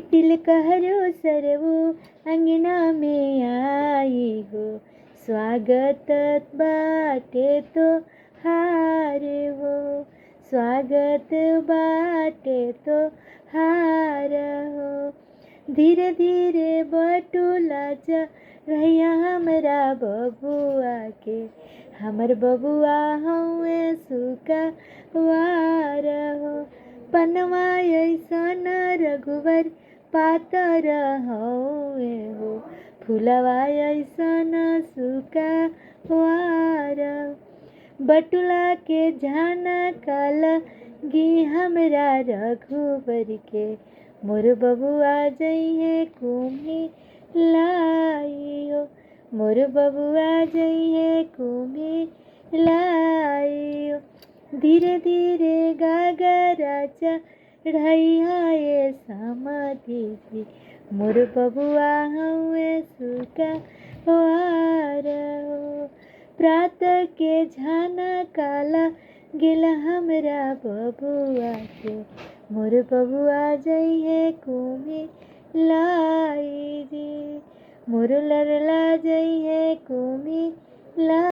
तिलकहरू सरवो अंगना में आई हो। स्वागत बाटे तो हार हो, स्वागत बाटे तो हार हो। धीरे धीरे बटुला चढ़ैया हमरा बबुआ के, हमर बबुआ हउए सुकवार हो। पनवा अइसन रघुवर पातर हउए हो, फुलवा अइसन सुकवार। बटुला के झानका लगी हमरा रघुवर के, मोर बबुआ जइहे कुम्ही लाई हो, मोर बबुआ जइहे कुम्ही लाई हो। धीरे धीरे गागरा चढ़ैया ये समाधि जी, मोर बबुआ हउए सुकवार हो। प्रात के झानका गेल हमरा बबुआ के, मोर बबुआ जइहे कुम्ही लाई जी, मोर लरला जइहे कुम्ही लाई।